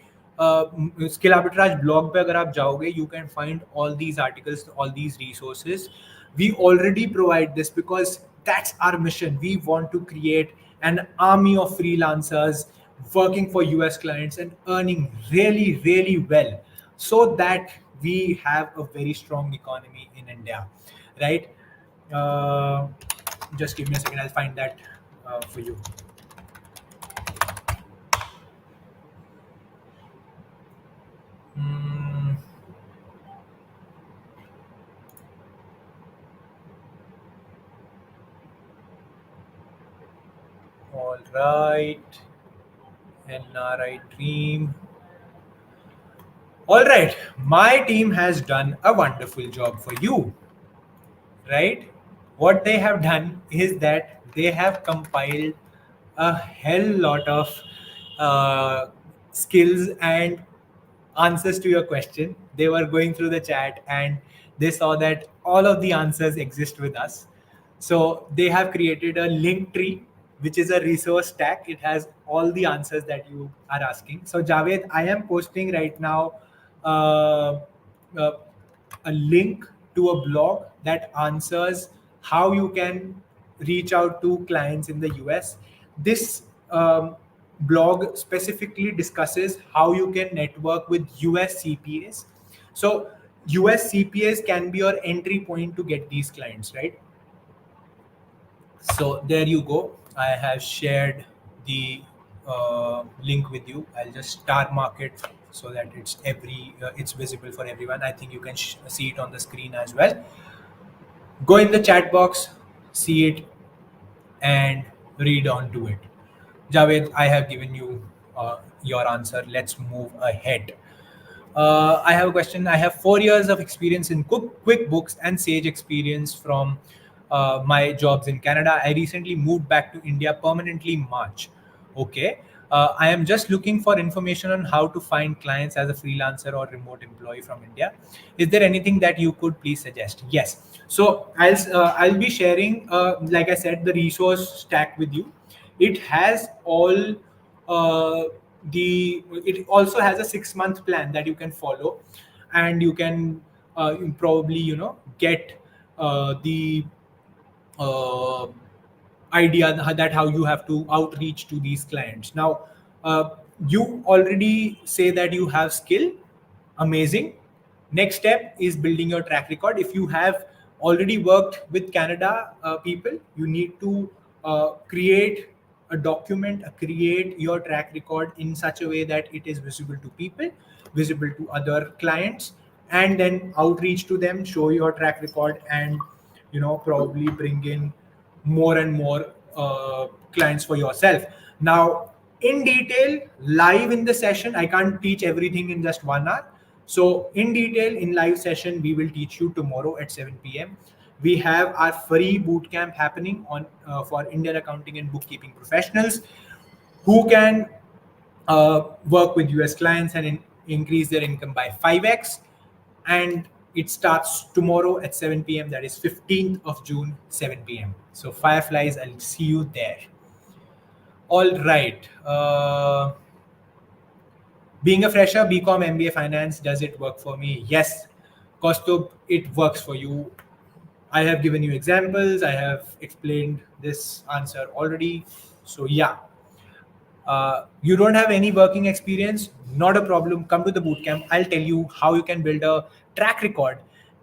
skill arbitrage blog पे अगर आप जाओगे, you can find all these articles, all these resources. We already provide this because that's our mission. We want to create an army of freelancers working for US clients and earning really, really well, so that we have a very strong economy in India, right? Uh, just give me a second. I'll find that for you. Mm, All right. NRI Dream. All right. My team has done a wonderful job for you, right? What they have done is that they have compiled a hell lot of uh, skills and answers to your question. They were going through the chat and they saw that all of the answers exist with us. So they have created a link tree, which is a resource stack. It has all the answers that you are asking. So Javed, I am posting right now uh, uh, a link to a blog that answers how you can reach out to clients in the US. This blog specifically discusses how you can network with US CPAs. So, US CPAs can be your entry point to get these clients, right? So, there you go. I have shared the link with you. I'll just star mark it so that it's visible for everyone. I think you can see it on the screen as well. Go in the chat box, see it, and read on to it. Javed, I have given you your answer. Let's move ahead. I have a question. I have 4 years of experience in QuickBooks and Sage experience from my jobs in Canada. I recently moved back to India permanently in March. Okay. I am just looking for information on how to find clients as a freelancer or remote employee from India. Is there anything that you could please suggest? Yes. So I'll be sharing, like I said, the resource stack with you. It has all uh, the it also has a 6 month plan that you can follow, and you can you probably get the uh, idea that how you have to outreach to these clients. Now, uh, you already say that you have skill. Amazing. Next step is building your track record. If you have already worked with Canada people, you need to create a document, create your track record in such a way that it is visible to people, visible to other clients, and then outreach to them, show your track record, and probably bring in more and more clients for yourself. Now, in detail, live in the session, I can't teach everything in just 1 hour. So, in detail, in live session, we will teach you tomorrow at 7 p.m. We have our free bootcamp happening on for Indian accounting and bookkeeping professionals who can work with US clients and increase their income by 5x. And it starts tomorrow at 7 p.m. That is 15th of June, 7 p.m. So, Fireflies, I'll see you there. All right. Being a fresher, BCom, MBA Finance, does it work for me? Yes. Kostub, it works for you. I have given you examples. I have explained this answer already. So, yeah. You don't have any working experience, not a problem. Come to the bootcamp. I'll tell you how you can build a track record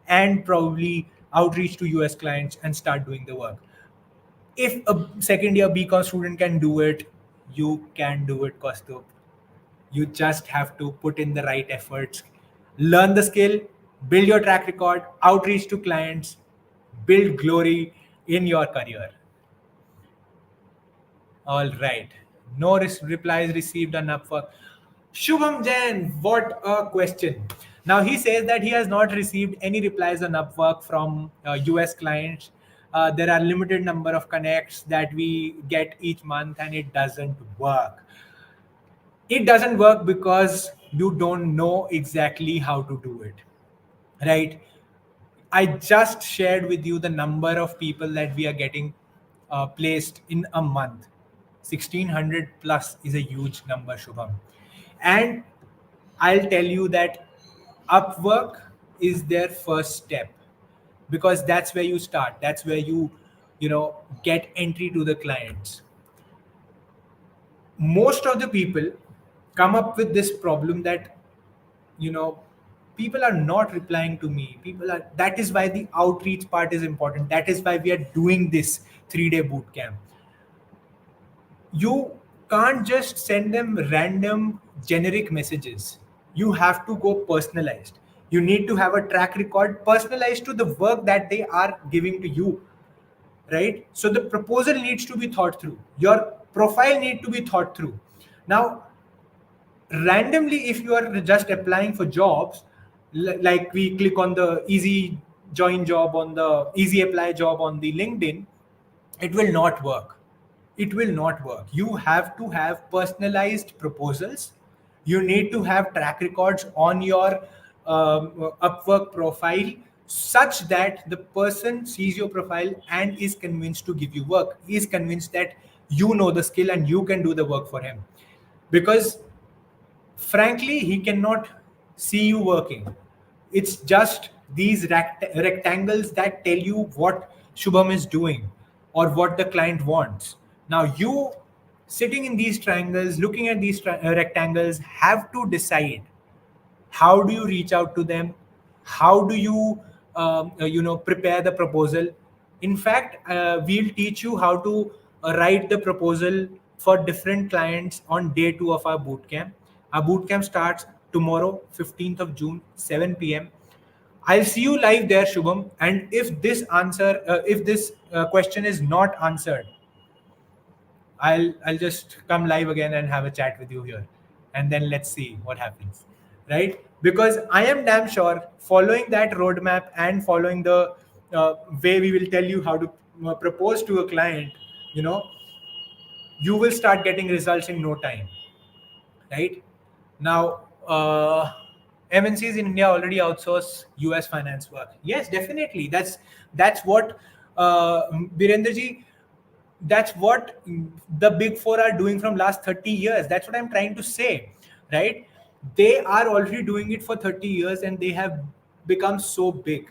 and probably outreach to US clients and start doing the work. If a second year BCom student can do it, you can do it, Kaustubh. You just have to put in the right efforts, learn the skill, build your track record, outreach to clients, build glory in your career. All right. No replies received on Upwork. Shubham Jain, what a question. Now he says that he has not received any replies on Upwork from US clients. There are limited number of connects that we get each month, and it doesn't work. It doesn't work because you don't know exactly how to do it, right? I just shared with you the number of people that we are getting placed in a month. 1600 plus is a huge number, Shubham. And I'll tell you that Upwork is their first step, because that's where you start. That's where you get entry to the clients. Most of the people come up with this problem that you know people are not replying to me. People are That is why the outreach part is important. That is why we are doing this 3-day boot camp. You can't just send them random generic messages. You have to go personalized. You need to have a track record personalized to the work that they are giving to you, right? So the proposal needs to be thought through. Your profile need to be thought through. Now, randomly, if you are just applying for jobs, like we click on the easy join job on the easy apply job on the LinkedIn, it will not work. It will not work. You have to have personalized proposals. You need to have track records on your Upwork profile, such that the person sees your profile and is convinced to give you work. He is convinced that you know the skill and you can do the work for him. Because frankly, he cannot see you working. It's just these rectangles that tell you what Shubham is doing or what the client wants. Now, you sitting in these triangles, looking at these rectangles, have to decide how do you reach out to them, how do you prepare the proposal. In fact, we'll teach you how to write the proposal for different clients on day 2 of our bootcamp. Our bootcamp starts tomorrow, 15th of June, 7 p.m. I'll see you live there, Shubham. And if this question is not answered, I'll just come live again and have a chat with you here, and then let's see what happens, right? Because I am damn sure, following that roadmap and following the way we will tell you how to propose to a client, you know, you will start getting results in no time, right? Now, MNCs in India already outsource US finance work. Yes, definitely. That's what Birendraji, that's what the big four are doing from last 30 years. That's what I'm trying to say, right? They are already doing it for 30 years and they have become so big.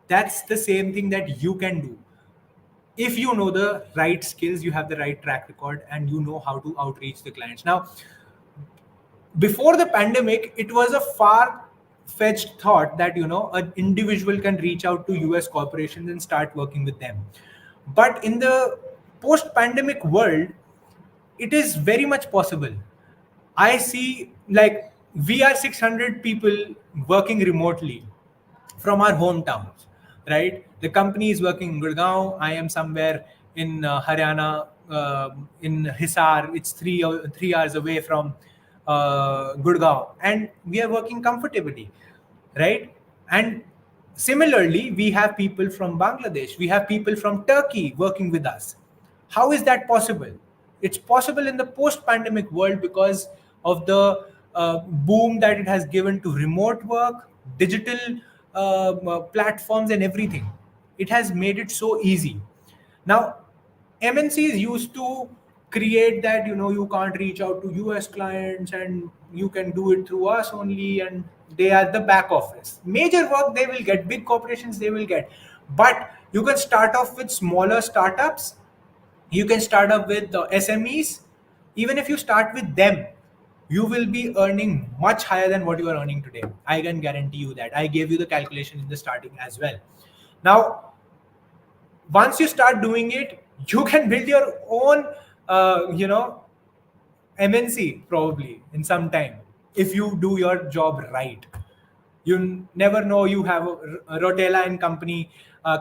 That's the same thing that you can do. If you know the right skills, you have the right track record, and you know how to outreach the clients. Now, before the pandemic, it was a far fetched thought that an individual can reach out to US corporations and start working with them. But in the post pandemic world, it is very much possible. I see, like, we are 600 people working remotely from our hometowns, right? The company is working in Gurgaon. I am somewhere in Haryana, in Hisar. It's 3 hours away from Gurgaon, and we are working comfortably, right? And similarly, we have people from Bangladesh, we have people from Turkey working with us. How is that possible? It's possible in the post-pandemic world because of the boom that it has given to remote work, digital platforms, and everything. It has made it so easy. Now, MNCs used to create that you can't reach out to US clients and you can do it through us only, and they are the back office. Major work they will get, big corporations they will get, but you can start off with smaller startups. You can start up with the SMEs. Even if you start with them, you will be earning much higher than what you are earning today. I can guarantee you that. I gave you the calculation in the starting as well. Now, once you start doing it, you can build your own, MNC probably in some time if you do your job right. You never know. You have a Rotella and company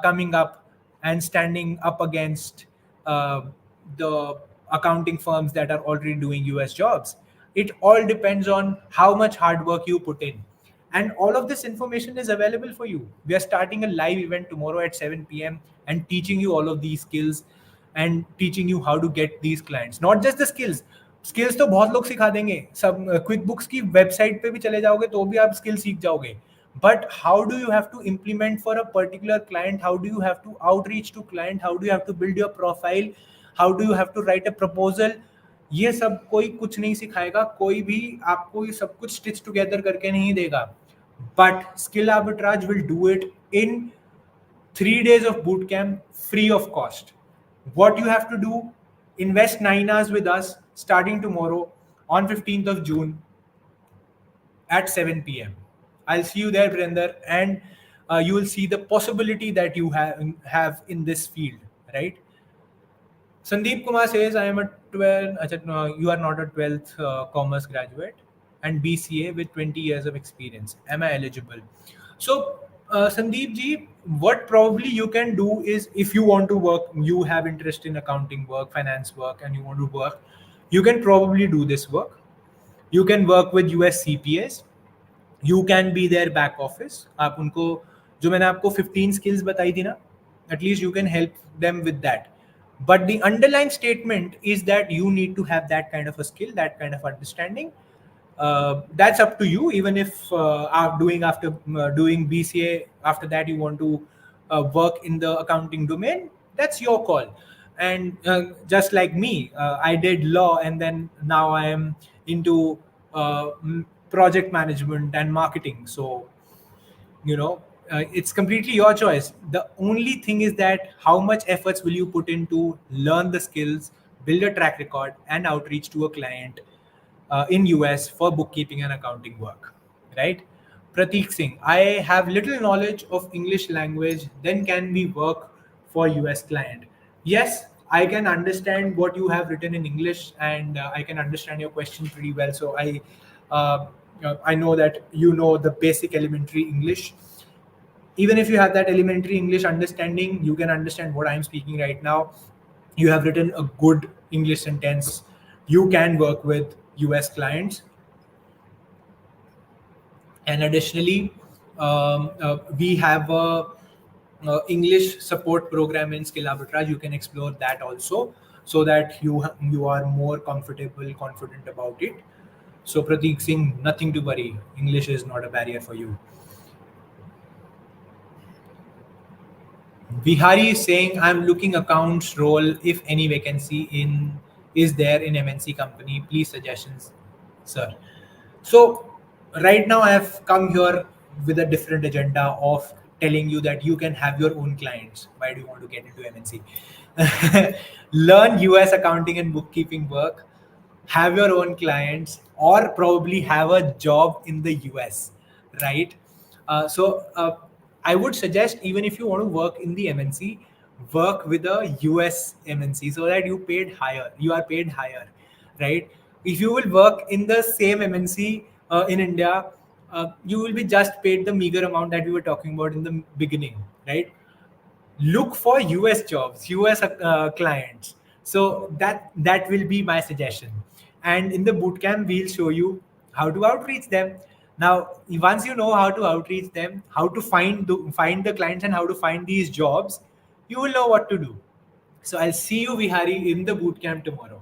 coming up and standing up against uh, the accounting firms that are already doing US jobs. It all depends on how much hard work you put in. And all of this information is available for you. We are starting a live event tomorrow at 7 p.m. and teaching you all of these skills and teaching you how to get these clients. Not just the skills. Skills तो बहुत लोग सिखा देंगे, सब quick books की website पे भी चले जाओगे तो भी आप स्किल सीख जाओगे. But how do you have to implement for a particular client? How do you have to outreach to client? How do you have to build your profile? How do you have to write a proposal? ये सब कोई कुछ नहीं सिखाएगा, कोई भी आपको ये सब कुछ स्टिच टुगेदर करके नहीं देगा. But Skill Arbitrage will do it in 3 days of bootcamp, free of cost. What you have to do: invest 9 hours with us starting tomorrow on 15th of June at 7 p.m. I'll see you there, Brender, and you will see the possibility that you have in this field, right? Sandeep Kumar says, I am a 12, no, you are not a 12th commerce graduate and BCA with 20 years of experience. Am I eligible? So Sandeep ji, what probably you can do is, if you want to work, you have interest in accounting work, finance work, and you want to work, you can probably do this work. You can work with US CPAs. You can be their back office. आप उनको, जो मैंने आपको 15 skills बताई थी ना, at least you can help them with that. But the underlying statement is that you need to have that kind of a skill, that kind of understanding. That's up to you. Even if doing after doing BCA, after that you want to work in the accounting domain, that's your call. And just like me, I did law, and then now I am into project management and marketing. So it's completely your choice. The only thing is that how much efforts will you put into learn the skills, build a track record, and outreach to a client in US for bookkeeping and accounting work, right? Pratik Singh, I have little knowledge of English language, then can we work for US client? Yes, I can understand what you have written in English, and I can understand your question pretty well. So uh, I know that you know the basic elementary English. Even if you have that elementary English understanding, you can understand what I'm speaking right now. You have written a good English sentence. You can work with US clients. And additionally, we have a English support program in SkillArbitrage. You can explore that also, so that you are more comfortable, confident about it. So Pratik Singh, nothing to worry. English is not a barrier for you. Vihari is saying, I'm looking accounts role. If any vacancy in is there in MNC company, please suggestions, sir. So right now I have come here with a different agenda of telling you that you can have your own clients. Why do you want to get into MNC? Learn US accounting and bookkeeping work, have your own clients, or probably have a job in the US, right? So I would suggest, even if you want to work in the MNC, work with a US MNC so that you are paid higher, right? If you will work in the same MNC in India, you will be just paid the meager amount that we were talking about in the beginning, right? Look for US jobs, US clients. So that will be my suggestion. And in the bootcamp, we'll show you how to outreach them. Now, once you know how to outreach them, how to find the clients, and how to find these jobs, you will know what to do. So I'll see you, Vihari, in the bootcamp tomorrow.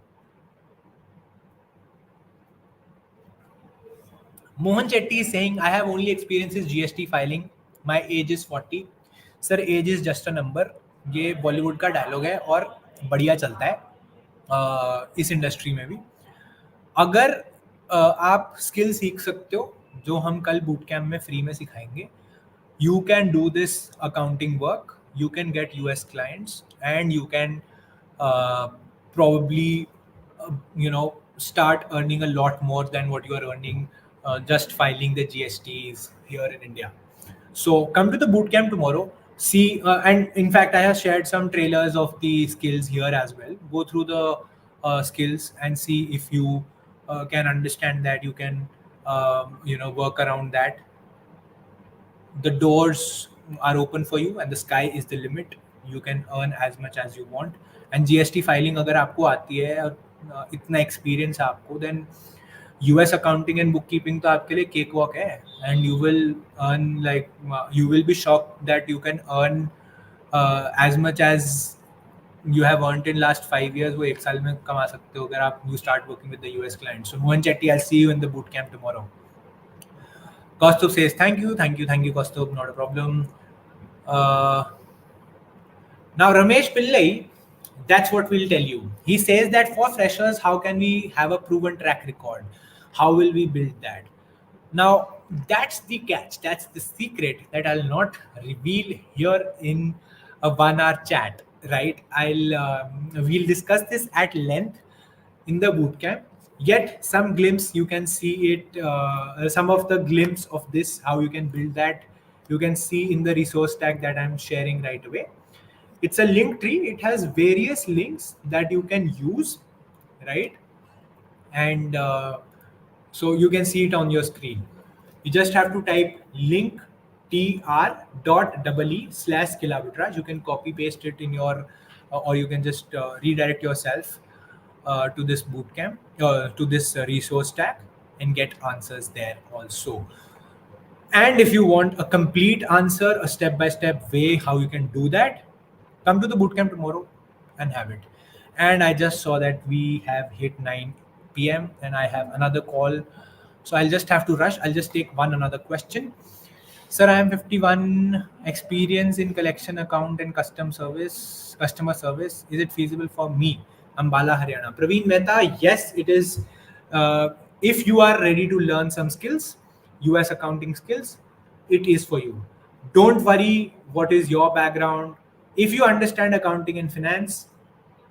Mohan Chetty is saying, I have only experience is GST filing. My age is 40. Sir, age is just a number. ये बॉलीवुड का dialogue है और बढ़िया चलता है इस industry में भी. अगर आप स्किल सीख सकते हो जो हम कल बूट कैम्प में फ्री में सिखाएंगे, you can do this accounting work, you can get US clients, and you can uh, probably start earning a lot more than what you are earning just filing the GSTs here in India. So come to the bootcamp tomorrow. See, and in fact, I have shared some trailers of the skills here as well. Go through the skills and see if you can understand that. You can, work around that. The doors are open for you, and the sky is the limit. You can earn as much as you want. And GST filing अगर आपको आती है और इतना experience है आपको, then US accounting and bookkeeping तो आपके लिए केक वॉक है. And you will earn, like, you will be shocked that you can earn as much as you have earned in last 5 years. वो एक साल में कमा सकते हो अगर आप you start working with the US clients. So Mohan Chetty, I'll see you in the bootcamp tomorrow. Kaustubh says, thank you, Kaustubh, not a problem. Uh, Now, Ramesh Pillai, that's what we'll tell you. He says that for freshers, how can we have a proven track record? How will we build that? Now, that's the catch. That's the secret that I'll not reveal here in a 1 hour chat, right? We'll discuss this at length in the bootcamp. Yet, some glimpse you can see it. Some of the glimpse of this, how you can build that, you can see in the resource tag that I'm sharing right away. It's a link tree. It has various links that you can use, right? And so you can see it on your screen. You just have to type link tr.ee/SkillArbitrage. You can copy paste it in your, or you can just redirect yourself to this bootcamp, to this resource tag, and get answers there also. And if you want a complete answer, a step by step way how you can do that, come to the bootcamp tomorrow and have it. And I just saw that we have hit 9 p.m. and I have another call. So I'll just have to rush. I'll just take one another question. Sir, I am 51, experience in collection account and customer service. Is it feasible for me? Ambala, Haryana. Praveen Mehta, yes, it is. Uh, if you are ready to learn some skills, US accounting skills, it is for you. Don't worry what is your background. If you understand accounting and finance,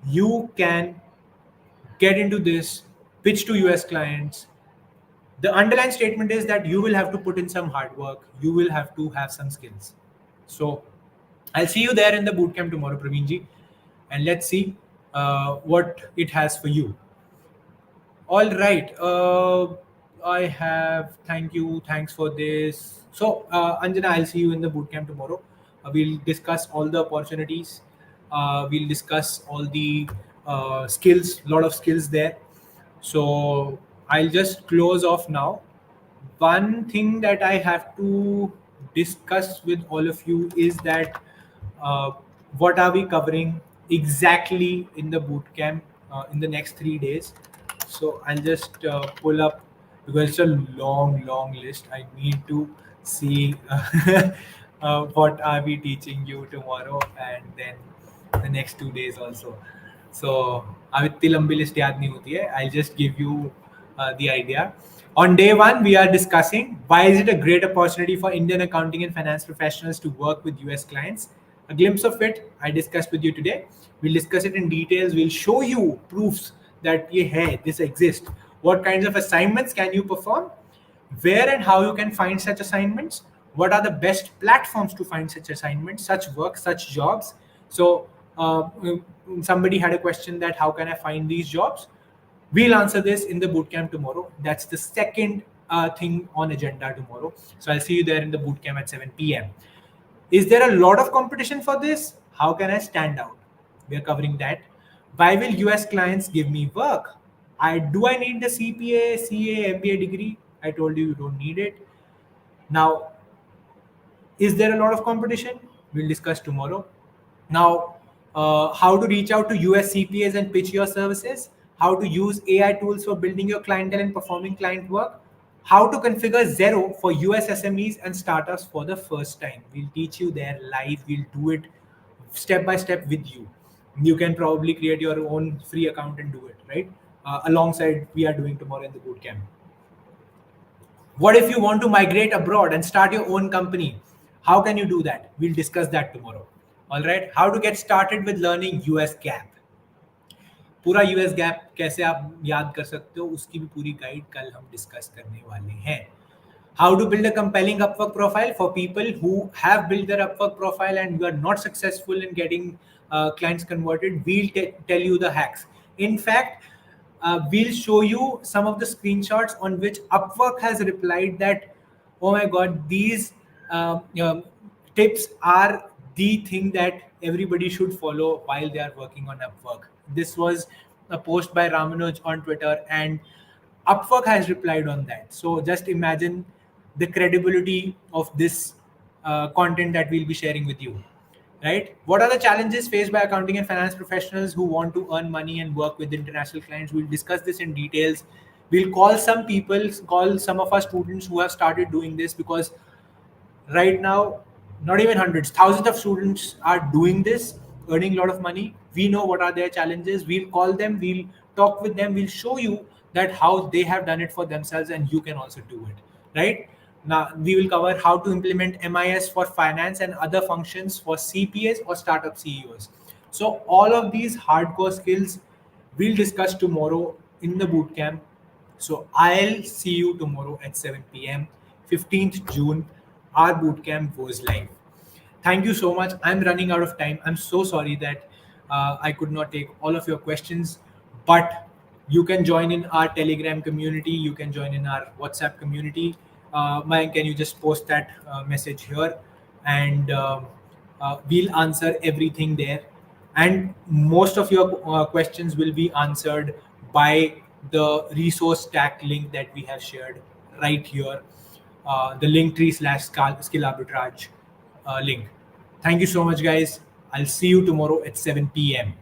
you can get into this, pitch to US clients. The underlying statement is that you will have to put in some hard work, you will have to have some skills. So I'll see you there in the bootcamp tomorrow, Praveenji, and let's see what it has for you. All right. I have. Thank you. Thanks for this. So, Anjana, I'll see you in the bootcamp tomorrow. We'll discuss all the opportunities. We'll discuss all the skills. Lot of skills there. So I'll just close off now. One thing that I have to discuss with all of you is that uh, what are we covering exactly in the boot camp in the next 3 days. So I'll just pull up, because it's a long list. I need to see what are we teaching you tomorrow and then the next 2 days also. So अब इतनी लंबी list याद नहीं होती है. I'll just give you the idea. On day one, we are discussing why is it a great opportunity for Indian accounting and finance professionals to work with US clients. A glimpse of it I discussed with you today. We'll discuss it in details. We'll show you proofs that this exists. What kinds of assignments can you perform? Where and how you can find such assignments? What are the best platforms to find such assignments, such work, such jobs? So somebody had a question that how can I find these jobs? We'll answer this in the bootcamp tomorrow. That's the second thing on agenda tomorrow. So I'll see you there in the bootcamp at 7 p.m. Is there a lot of competition for this? How can I stand out? We are covering that. Why will US clients give me work? Do I need the CPA, CA, MBA degree? I told you don't need it. Now, is there a lot of competition? We'll discuss tomorrow. Now, how to reach out to US CPAs and pitch your services, how to use AI tools for building your clientele and performing client work, how to configure Zero for US SMEs and startups for the first time. We'll teach you there live. We'll do it step by step with you. You can probably create your own free account and do it, right? Alongside we are doing tomorrow in the bootcamp. What if you want to migrate abroad and start your own company? How can you do that? We'll discuss that tomorrow. All right. How to get started with learning US GAAP. पूरा US gap कैसे आप याद कर सकते हो, उसकी भी पूरी गाइड कल हम डिस्कस करने वाले हैं. How to build a compelling Upwork profile for people who have built their Upwork profile and you are not successful in getting clients converted. We'll tell you the hacks. In fact, we'll show you some of the screenshots on which Upwork has replied that, oh my God, these tips are the thing that everybody should follow while they are working on Upwork. This was a post by Ramanuj on Twitter and Upwork has replied on that. So just imagine the credibility of this content that we'll be sharing with you, right? What are the challenges faced by accounting and finance professionals who want to earn money and work with international clients? We'll discuss this in details. We'll call some people, call some of our students who have started doing this, because right now, not even hundreds, thousands of students are doing this, earning a lot of money. We know what are their challenges. We'll call them, we'll talk with them, we'll show you that how they have done it for themselves and you can also do it, right? Now, we will cover how to implement MIS for finance and other functions for CPAs or startup CEOs. So all of these hardcore skills we'll discuss tomorrow in the bootcamp. So I'll see you tomorrow at 7 p.m. 15th June. Our bootcamp goes live. Thank you so much. I'm running out of time. I'm so sorry that I could not take all of your questions, but you can join in our Telegram community. You can join in our WhatsApp community. Mayank, can you just post that message here, and we'll answer everything there. And most of your questions will be answered by the resource stack link that we have shared right here, the linktree/skill arbitrage link. Thank you so much, guys. I'll see you tomorrow at 7 p.m.